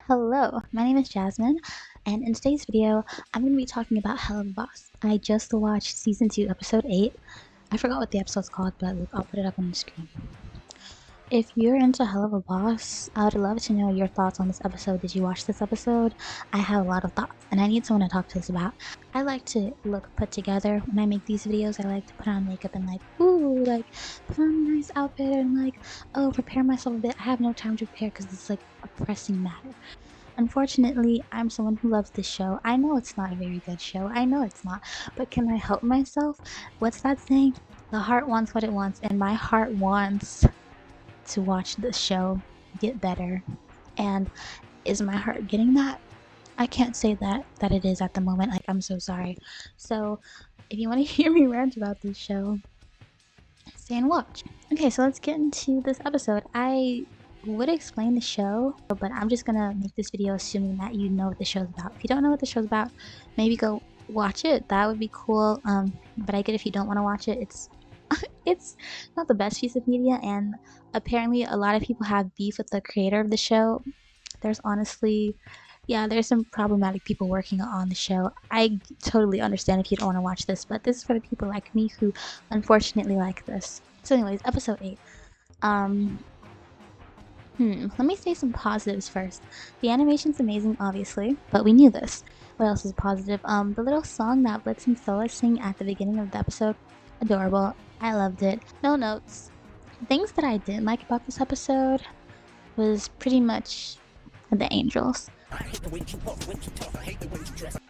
Hello, my name is Jasmine, and in today's video, I'm going to be talking about Helluva Boss. I just watched Season 2, Episode 8. I forgot what the episode's called, but look, I'll put it up on the screen. If you're into Helluva Boss, I would love to know your thoughts on this episode. Did you watch this episode? I have a lot of thoughts, and I need someone to talk to this about. I like to look put together when I make these videos. I like to put on makeup and put on a nice outfit and prepare myself a bit. I have no time to prepare because it's like a pressing matter. Unfortunately, I'm someone who loves this show. I know it's not a very good show. I know it's not. But can I help myself? What's that saying? The heart wants what it wants, and my heart wants to watch this show get better. And is my heart getting that? I can't say that it is at the moment. I'm so sorry. So if you want to hear me rant about this show, stay and watch. Okay, so let's get into this episode. I would explain the show, but I'm just gonna make this video assuming that you know what the show's about. If you don't know what the show's about, maybe go watch it. That would be cool. But I get if you don't want to watch it. It's it's not the best piece of media, and apparently a lot of people have beef with the creator of the show. There's honestly, yeah, there's some problematic people working on the show. I totally understand if you don't want to watch this, but this is for the people like me who unfortunately like this. So anyways, episode 8. Let me say some positives first. The animation's amazing, obviously, but we knew this. What else is positive? The little song that Blitz and Sola sing at the beginning of the episode, adorable. I loved it. No notes. Things that I didn't like about this episode was pretty much the angels.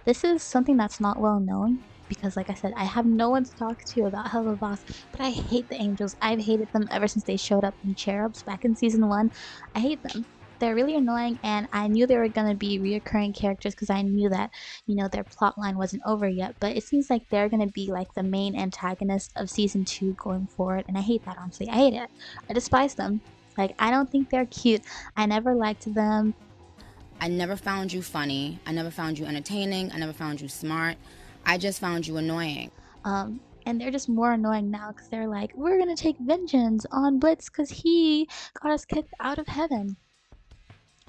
This is something that's not well known because, like I said, I have no one to talk to about Helluva Boss, but I hate the angels. I've hated them ever since they showed up in Cherubs back in season 1. I hate them. They're really annoying, and I knew they were gonna be reoccurring characters because I knew that, their plot line wasn't over yet, but it seems like they're gonna be like the main antagonist of season 2 going forward, and I hate that, honestly. I hate it. I despise them. I don't think they're cute. I never liked them. I never found you funny. I never found you entertaining. I never found you smart. I just found you annoying. And they're just more annoying now because they're like, we're gonna take vengeance on Blitz because he got us kicked out of heaven.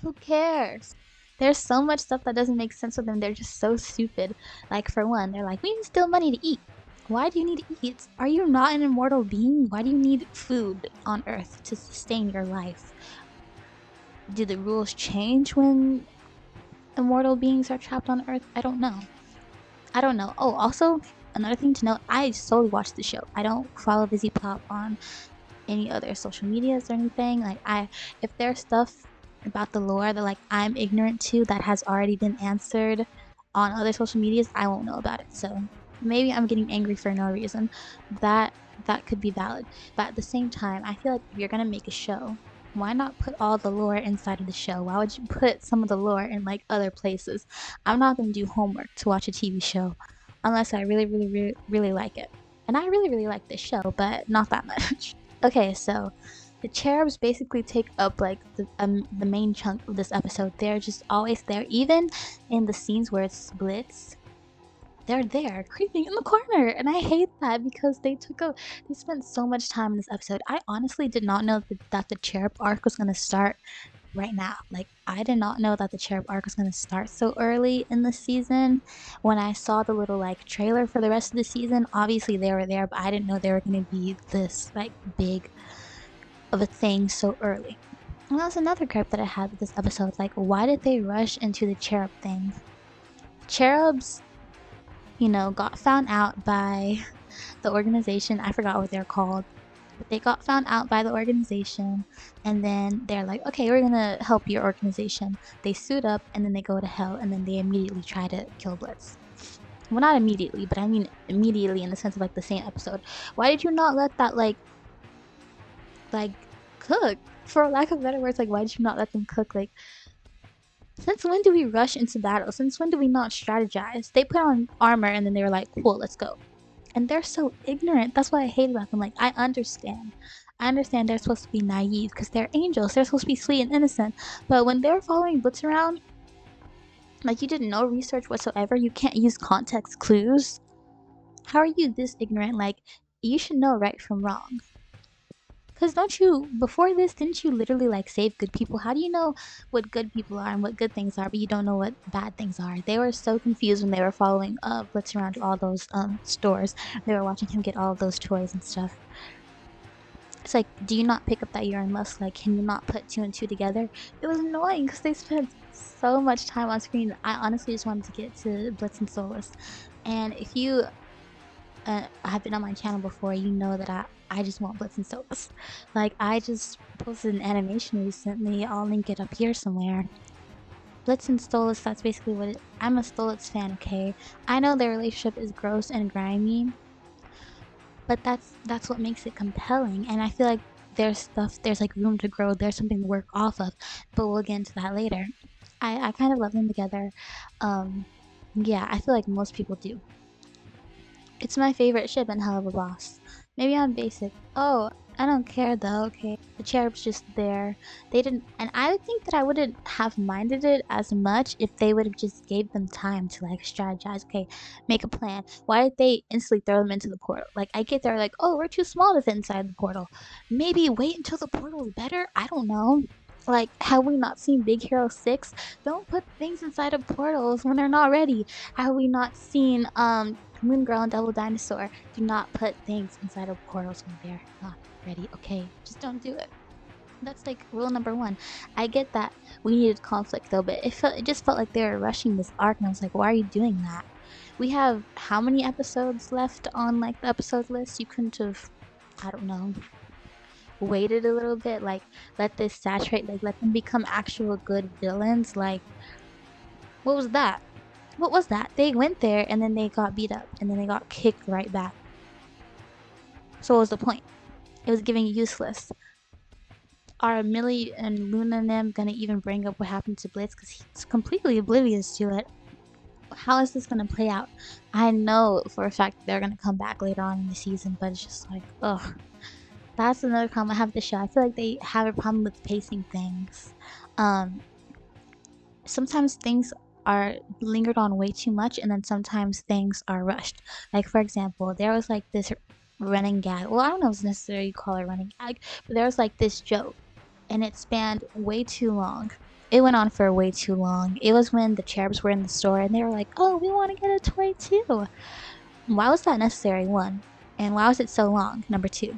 Who cares? There's so much stuff that doesn't make sense with them. They're just so stupid. For one, they're like, we need to steal money to eat. Why do you need to eat? Are you not an immortal being? Why do you need food on Earth to sustain your life? Do the rules change when immortal beings are trapped on Earth? I don't know. Oh, also, another thing to note, I solely watch the show. I don't follow Busy Pop on any other social medias or anything. If there's stuff about the lore that I'm ignorant to that has already been answered on other social medias, I won't know about it. So maybe I'm getting angry for no reason. That could be valid. But at the same time, I feel like if you're gonna make a show, why not put all the lore inside of the show? Why would you put some of the lore in other places? I'm not gonna do homework to watch a TV show unless I really, really, really, really like it. And I really, really like this show, but not that much. Okay, so the cherubs basically take up the main chunk of this episode. They're just always there, even in the scenes where it splits. They're there, creeping in the corner, and I hate that because they spent so much time in this episode. I honestly did not know that the cherub arc was gonna start right now. I did not know that the cherub arc was gonna start so early in the season. When I saw the little trailer for the rest of the season, obviously they were there, but I didn't know they were gonna be this big of a thing so early. And that was another gripe that I had with this episode. Why did they rush into the cherub thing? Cherubs, got found out by the organization. I forgot what they're called. But they got found out by the organization, and then they're like, okay, we're gonna help your organization. They suit up, and then they go to hell, and then they immediately try to kill Blitz. Well, not immediately, but I mean immediately in the sense of the same episode. Why did you not let that cook? For lack of better words, why did you not let them cook? Since when do we rush into battle? Since when do we not strategize? They put on armor and then they were like, cool, let's go. And they're so ignorant. That's what I hate about them. I understand. They're supposed to be naive because they're angels. They're supposed to be sweet and innocent. But when they're following Blitz around, you did no research whatsoever. You can't use context clues. How are you this ignorant? you should know right from wrong. Because don't you, before this, didn't you literally like save good people? How do you know what good people are and what good things are, but you don't know what bad things are? They were so confused when they were following Blitz around to all those stores. They were watching him get all of those toys and stuff. It's like, do you not pick up that you're in lust? Like, can you not put two and two together? It was annoying because they spent so much time on screen. I honestly just wanted to get to Blitz and Solus. And if you have been on my channel before, you know that I just want Blitz and Solus. Like, I just posted an animation recently. I'll link it up here somewhere. Blitz and Solus, that's basically what it, I'm a Solus fan, okay? I know their relationship is gross and grimy, but that's what makes it compelling. And I feel like there's like room to grow. There's something to work off of, but we'll get into that later. I kind of love them together. Yeah, I feel like most people do. It's my favorite ship in Helluva Boss. Maybe I'm basic. Oh, I don't care though, okay? The cherub's just there. They didn't, and I think that I wouldn't have minded it as much if they would have just gave them time to like strategize, okay, make a plan. Why did they instantly throw them into the portal? Like, I get they're like, oh, we're too small to fit inside the portal. Maybe wait until the portal is better? I don't know. Like, have we not seen Big Hero 6? Don't put things inside of portals when they're not ready. Have we not seen Moon Girl and Devil Dinosaur? Do not put things inside of portals when they're not ready. Okay, just don't do it. That's like rule number one. I get that we needed conflict though, but it just felt like they were rushing this arc, and I was like, why are you doing that? We have how many episodes left on like the episode list? You couldn't have, I don't know, waited a little bit, like let this saturate, like let them become actual good villains. Like, what was that? What was that? They went there and then they got beat up and then they got kicked right back. So what was the point? It was giving useless. Are Millie and Luna and them gonna even bring up what happened to Blitz? Because he's completely oblivious to it. How is this gonna play out? I know for a fact they're gonna come back later on in the season, but it's just like, ugh. That's another problem I have with the show. I feel like they have a problem with pacing things. Sometimes things are lingered on way too much, and then sometimes things are rushed. Like, for example, there was like this running gag. Well, I don't know if it's necessary you call it running gag, but there was like this joke, and it spanned way too long. It went on for way too long. It was when the cherubs were in the store and they were like, oh, we want to get a toy too. Why was that necessary? One. And why was it so long? Number two.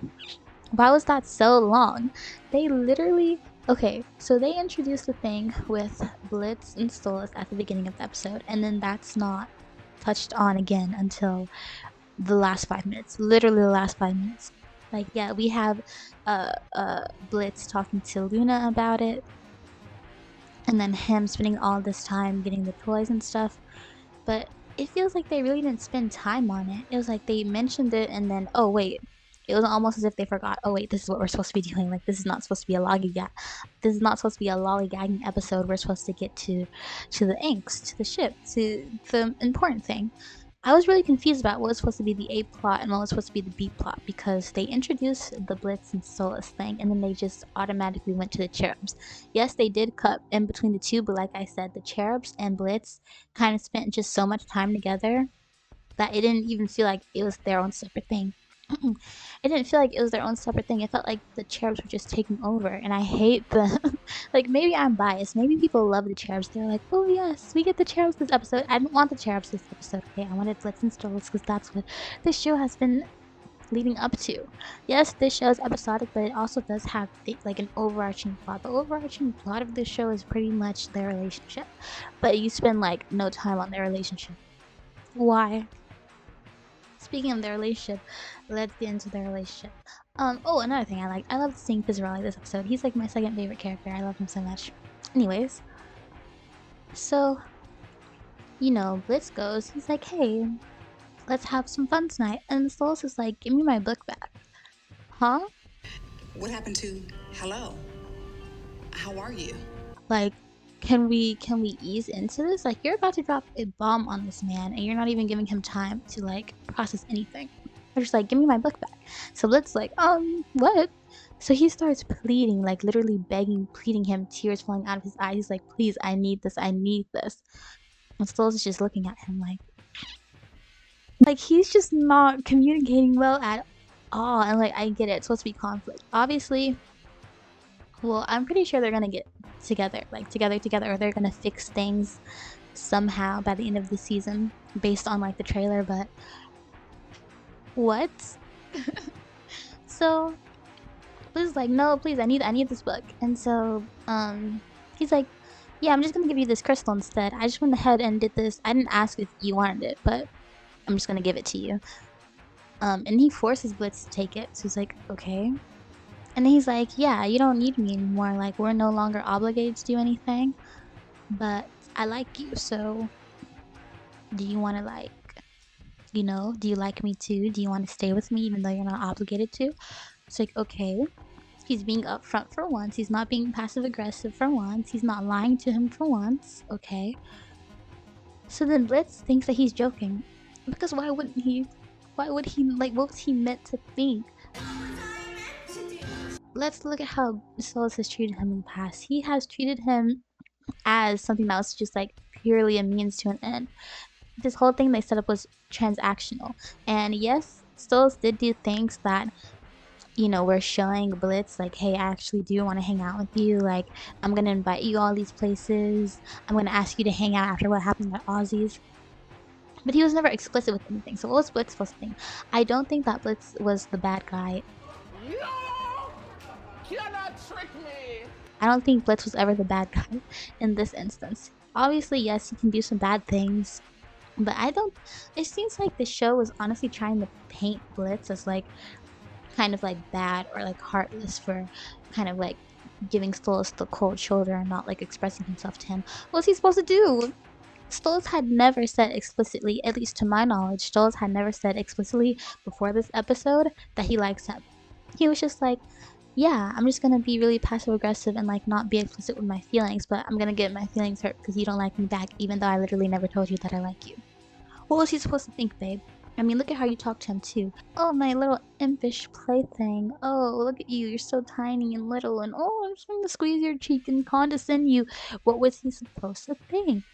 Why was that so long? They literally, okay, so they introduced the thing with Blitz and Solus at the beginning of the episode, and then that's not touched on again until the last 5 minutes. Literally the last 5 minutes. Like, yeah, we have Blitz talking to Luna about it, and then him spending all this time getting the toys and stuff, but it feels like they really didn't spend time on it. It was like they mentioned it and then, oh wait, it was almost as if they forgot, oh wait, this is what we're supposed to be doing. Like, this is not supposed to be a lollygag. This is not supposed to be a lollygagging episode. We're supposed to get to the angst, to the ship, to the important thing. I was really confused about what was supposed to be the A plot and what was supposed to be the B plot, because they introduced the Blitz and Solus thing and then they just automatically went to the cherubs. Yes, they did cut in between the two, but like I said, the cherubs and Blitz kind of spent just so much time together that it didn't even feel like it was their own separate thing. It didn't feel like it was their own separate thing. It felt like the cherubs were just taking over, and I hate the like, maybe I'm biased. Maybe people love the cherubs. They're like, oh yes, we get the cherubs this episode. I didn't want the cherubs this episode. Okay, I wanted Blitz and Stolz because that's what this show has been leading up to. Yes, this show is episodic, but it also does have like an overarching plot. The overarching plot of this show is pretty much their relationship, but you spend like no time on their relationship. Why? Speaking of their relationship, let's get into their relationship. Oh, another thing I love seeing Pizzarelli this episode. He's like my second favorite character. I love him so much. Anyways, so, you know, Blitz goes, he's like, hey, let's have some fun tonight. And Solus is like, give me my book back. Huh? What happened to hello? How are you? Like, can we ease into this? Like, you're about to drop a bomb on this man and you're not even giving him time to like process anything. They're just like, give me my book back. So Blitz like, what? So he starts pleading, like literally begging, pleading him, tears falling out of his eyes. He's like, please, I need this, I need this. And Solus is just looking at him like he's just not communicating well at Oh, and like I get it. It's supposed to be conflict. Obviously, well, I'm pretty sure they're gonna get together, like together, or they're gonna fix things somehow by the end of the season based on like the trailer. But what? So Liz is like, no, please, I need this book. And so he's like, yeah, I'm just gonna give you this crystal instead. I just went ahead and did this. I didn't ask if you wanted it, but I'm just gonna give it to you. And he forces Blitz to take it. So he's like, okay. And then he's like, yeah, you don't need me anymore. Like, we're no longer obligated to do anything. But I like you, so do you want to, like, do you like me too? Do you want to stay with me even though you're not obligated to? It's like, okay. He's being upfront for once. He's not being passive aggressive for once. He's not lying to him for once. Okay. So then Blitz thinks that he's joking. Because why wouldn't he? Why would he, like, what was he meant to think? Let's look at how Solus has treated him in the past. He has treated him as something that was just like purely a means to an end. This whole thing they set up was transactional. And yes, Solus did do things that, we're showing Blitz, like, hey, I actually do want to hang out with you. Like, I'm going to invite you all these places. I'm going to ask you to hang out after what happened at Ozzy's. But he was never explicit with anything. So what was Blitz supposed to think? I don't think that Blitz was the bad guy. You cannot trick me. I don't think Blitz was ever the bad guy in this instance. Obviously, yes, he can do some bad things. But it seems like the show was honestly trying to paint Blitz as like kind of like bad or like heartless for kind of like giving Stolas the cold shoulder and not like expressing himself to him. What's he supposed to do? Stolas had never said explicitly, at least to my knowledge, Stolas had never said explicitly before this episode that he likes him. He was just like, yeah, I'm just gonna be really passive aggressive and like not be explicit with my feelings, but I'm gonna get my feelings hurt because you don't like me back, even though I literally never told you that I like you. What was he supposed to think, babe? I mean, look at how you talk to him too. Oh, my little impish plaything. Oh, look at you. You're so tiny and little, and oh, I'm just gonna squeeze your cheek and condescend you. What was he supposed to think?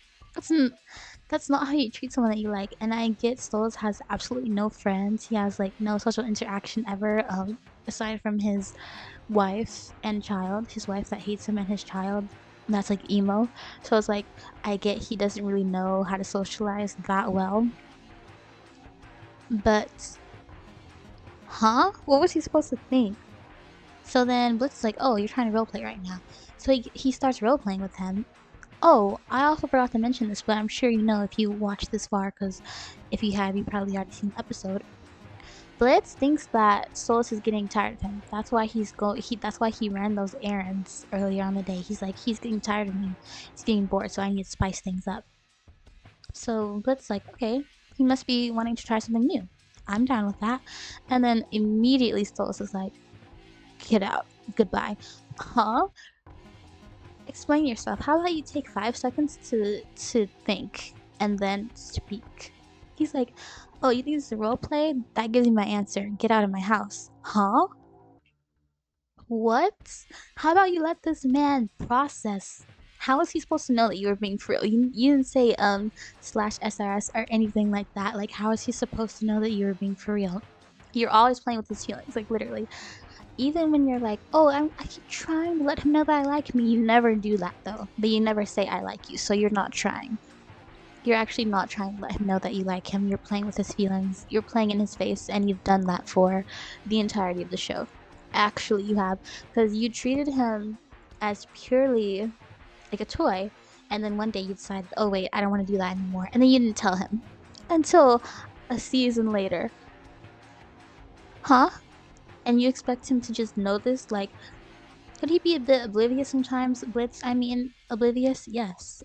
That's not how you treat someone that you like. And I get Stolas has absolutely no friends. He has like no social interaction ever, aside from his wife and child. His wife that hates him and his child that's like emo. So it's like I get he doesn't really know how to socialize that well. But what was he supposed to think? So then Blitz is like, oh, you're trying to roleplay right now. So he starts roleplaying with him. Oh, I also forgot to mention this, but I'm sure you know if you watched this far, because if you have, you probably already seen the episode. Blitz thinks that Solus is getting tired of him. That's why that's why he ran those errands earlier on the day. He's like, he's getting tired of me. He's getting bored, so I need to spice things up. So Blitz is like, okay, he must be wanting to try something new. I'm down with that. And then immediately Solus is like, get out. Goodbye. Huh? Explain yourself. How about you take 5 seconds to think and then speak? He's like, oh, you think this is a role play? That gives me my answer. Get out of my house. Huh? What? How about you let this man process? How is he supposed to know that you were being for real? You didn't say /SRS or anything like that. Like, how is he supposed to know that you were being for real? You're always playing with his feelings, like literally. Even when you're like, oh, I keep trying to let him know that I like me, you never do that though. But you never say I like you, so you're not trying. You're actually not trying to let him know that you like him. You're playing with his feelings. You're playing in his face, and you've done that for the entirety of the show. Actually, you have, because you treated him as purely like a toy, and then one day you decided, oh wait, I don't want to do that anymore, and then you didn't tell him until a season later. Huh? And you expect him to just know this? Like, could he be a bit oblivious sometimes, Blitz? I mean, oblivious? Yes.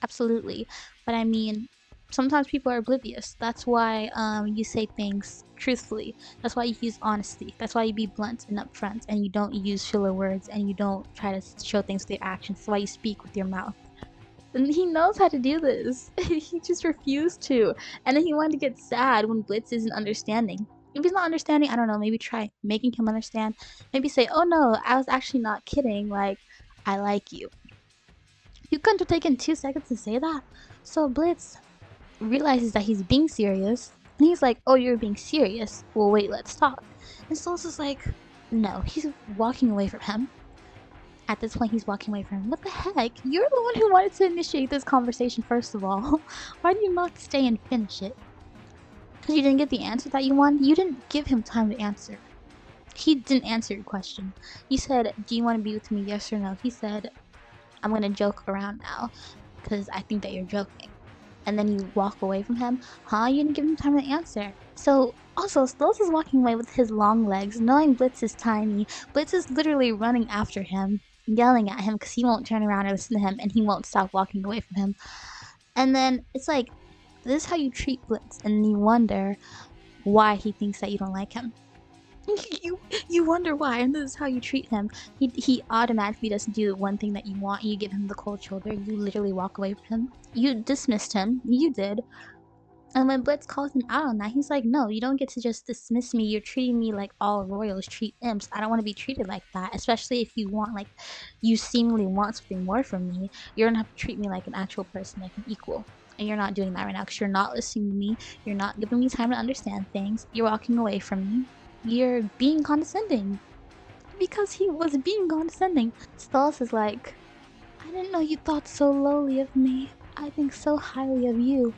Absolutely. But I mean, sometimes people are oblivious. That's why you say things truthfully. That's why you use honesty. That's why you be blunt and upfront, and you don't use filler words, and you don't try to show things with your actions. That's why you speak with your mouth. And he knows how to do this. He just refused to. And then he wanted to get sad when Blitz isn't understanding. If he's not understanding, I don't know, maybe try making him understand. Maybe say, oh no, I was actually not kidding. Like, I like you. You couldn't have taken 2 seconds to say that? So Blitz realizes that he's being serious, And he's like, oh, you're being serious. Well, wait, let's talk. And Stolas is like, no, he's walking away from him. At this point, he's walking away from him. What the heck? You're the one who wanted to initiate this conversation, first of all. Why do you not stay and finish it? Because you didn't get the answer that you wanted? You didn't give him time to answer. He didn't answer your question. You said, do you want to be with me, yes or no? He said, I'm going to joke around now because I think that you're joking. And then you walk away from him. Huh? You didn't give him time to answer. So, also, Stolas is walking away with his long legs, knowing Blitz is tiny. Blitz is literally running after him, yelling at him because he won't turn around and listen to him, and he won't stop walking away from him. And then it's like, this is how you treat Blitz, and you wonder why he thinks that you don't like him. You wonder why, and this is how you treat him. He automatically doesn't do the one thing that you want. You give him the cold shoulder. You literally walk away from him. You dismissed him. You did. And when Blitz calls him out on that, he's like, no, you don't get to just dismiss me. You're treating me like all royals treat imps. I don't want to be treated like that, especially if you want, like, you seemingly want something more from me. You're going to have to treat me like an actual person, like an equal. And you're not doing that right now because you're not listening to me. You're not giving me time to understand things. You're walking away from me. You're being condescending. Because he was being condescending. Stolas is like, I didn't know you thought so lowly of me. I think so highly of you.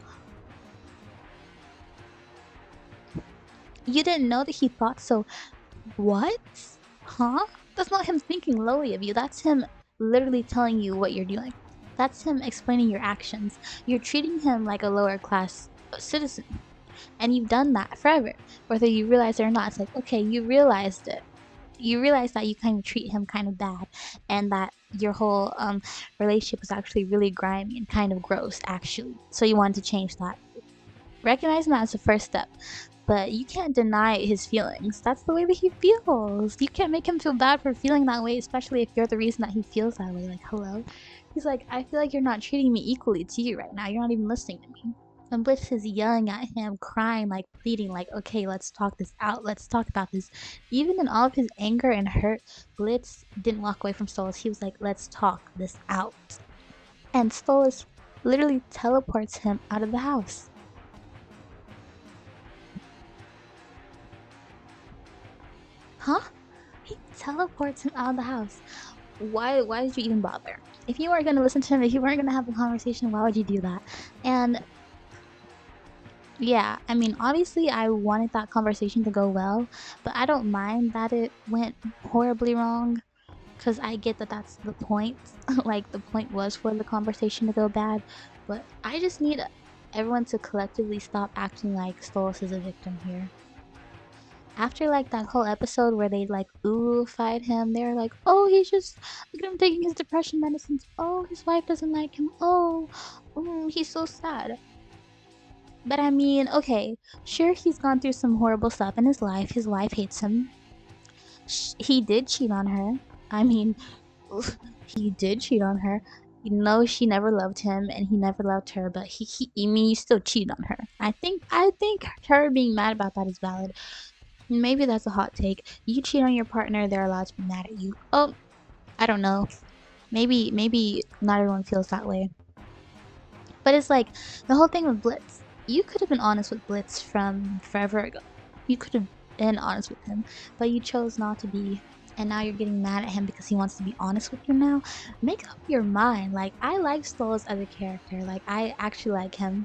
You didn't know that he thought so. What? Huh? That's not him thinking lowly of you. That's him literally telling you what you're doing. That's him explaining your actions. You're treating him like a lower class citizen. And you've done that forever. Whether you realize it or not, it's like, okay, you realized it. You realized that you kind of treat him kind of bad. And that your whole relationship was actually really grimy and kind of gross, actually. So you wanted to change that. Recognizing that is the first step. But you can't deny his feelings. That's the way that he feels. You can't make him feel bad for feeling that way, especially if you're the reason that he feels that way. Like, hello? He's like, I feel like you're not treating me equally to you right now. You're not even listening to me. And Blitz is yelling at him, crying, like, pleading, like, okay, let's talk this out. Let's talk about this. Even in all of his anger and hurt, Blitz didn't walk away from Stolas. He was like, let's talk this out. And Stolas literally teleports him out of the house. Huh? He teleports him out of the house. Why did you even bother? If you weren't gonna listen to him, if you weren't gonna have a conversation, why would you do that? And yeah, I mean, obviously I wanted that conversation to go well, but I don't mind that it went horribly wrong, because I get that that's the point. Like, the point was for the conversation to go bad, but I just need everyone to collectively stop acting like Stolas is a victim here. After, like, that whole episode where they, like, ooh-fied him, they were like, oh, he's just, look at him taking his depression medicines, oh, his wife doesn't like him, oh, he's so sad. But I mean, okay, sure, he's gone through some horrible stuff in his wife hates him. He did cheat on her. I mean, he did cheat on her. You know, she never loved him and he never loved her, but I mean, you still cheat on her. I think her being mad about that is valid. Maybe that's a hot take. You cheat on your partner, they're allowed to be mad at you. Oh, I don't know. Maybe not everyone feels that way. But it's like, the whole thing with Blitz. You could have been honest with Blitz from forever ago. You could have been honest with him, but you chose not to be. And now you're getting mad at him because he wants to be honest with you now. Make up your mind. Like, I like Stolas as a character. Like, I actually like him.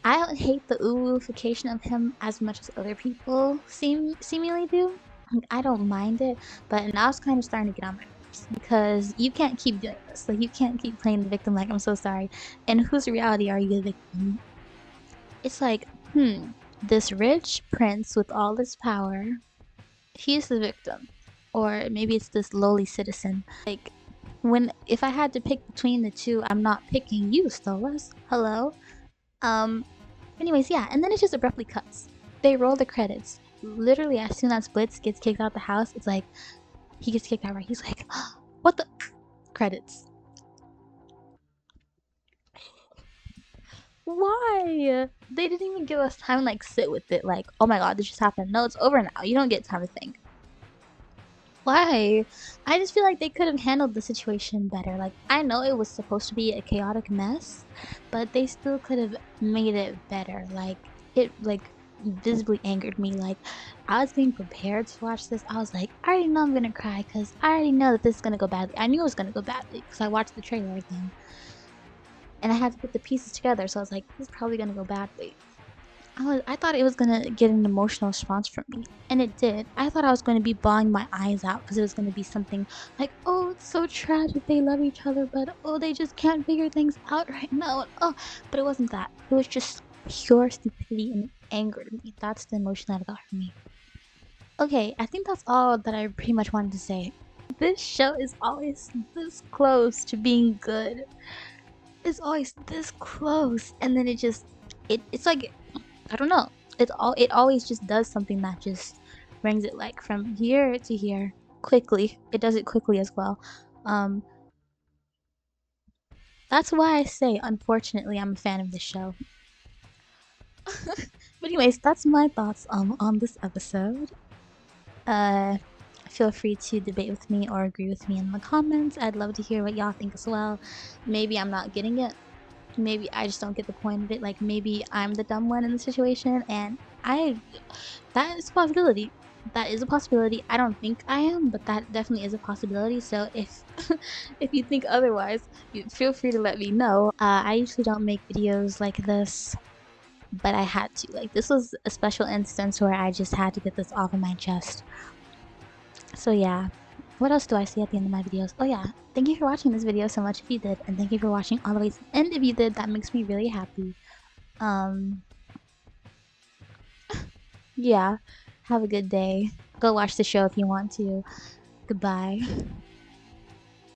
I don't hate the ooification of him as much as other people seemingly do. Like, I don't mind it, but now it's kind of starting to get on my nerves because you can't keep doing this. Like, you can't keep playing the victim like, I'm so sorry. And whose reality are you the victim? It's like, this rich prince with all this power, he's the victim. Or maybe it's this lowly citizen. Like, if I had to pick between the two, I'm not picking you, Stolas. Hello? Anyways, yeah, and then it just abruptly cuts. They roll the credits. Literally, as soon as Blitz gets kicked out of the house, it's like, he gets kicked out, right? He's like, what the? Credits. Why? They didn't even give us time to, like, sit with it, like, oh my god, this just happened. No, it's over now. You don't get time to think. Why? I just feel like they could have handled the situation better. Like, I know it was supposed to be a chaotic mess, but they still could have made it better. Like, it like visibly angered me. Like, I was being prepared to watch this. I was like, I already know I'm gonna cry because I already know that this is gonna go badly. I knew it was gonna go badly because I watched the trailer again and I had to put the pieces together. So I was like, this is probably gonna go badly. I thought it was gonna get an emotional response from me, and it did. I thought I was gonna be bawling my eyes out because it was gonna be something like, "Oh, it's so tragic. They love each other, but oh, they just can't figure things out right now." And, oh, but it wasn't that. It was just pure stupidity and it angered me. That's the emotion that it got from me. Okay, I think that's all that I pretty much wanted to say. This show is always this close to being good. It's always this close, and then it's like I don't know. It always just does something that just brings it like from here to here quickly. It does it quickly as well. Um that's why I say unfortunately I'm a fan of this show. But anyways, that's my thoughts on this episode. Uh feel free to debate with me or agree with me in the comments. I'd love to hear what y'all think as well. Maybe I'm not getting it. Maybe I just don't get the point of it. Like maybe I'm the dumb one in the situation and I that is a possibility. That is a possibility. I don't think I am, but that definitely is a possibility. So if if you think otherwise, feel free to let me know. I usually don't make videos like this, but I had to. Like this was a special instance where I just had to get this off of my chest. So yeah. What else do I say at the end of my videos? Oh yeah, thank you for watching this video so much if you did, and thank you for watching all the way to the end if you did. That makes me really happy. Um, yeah. Have a good day. Go watch the show if you want to. Goodbye.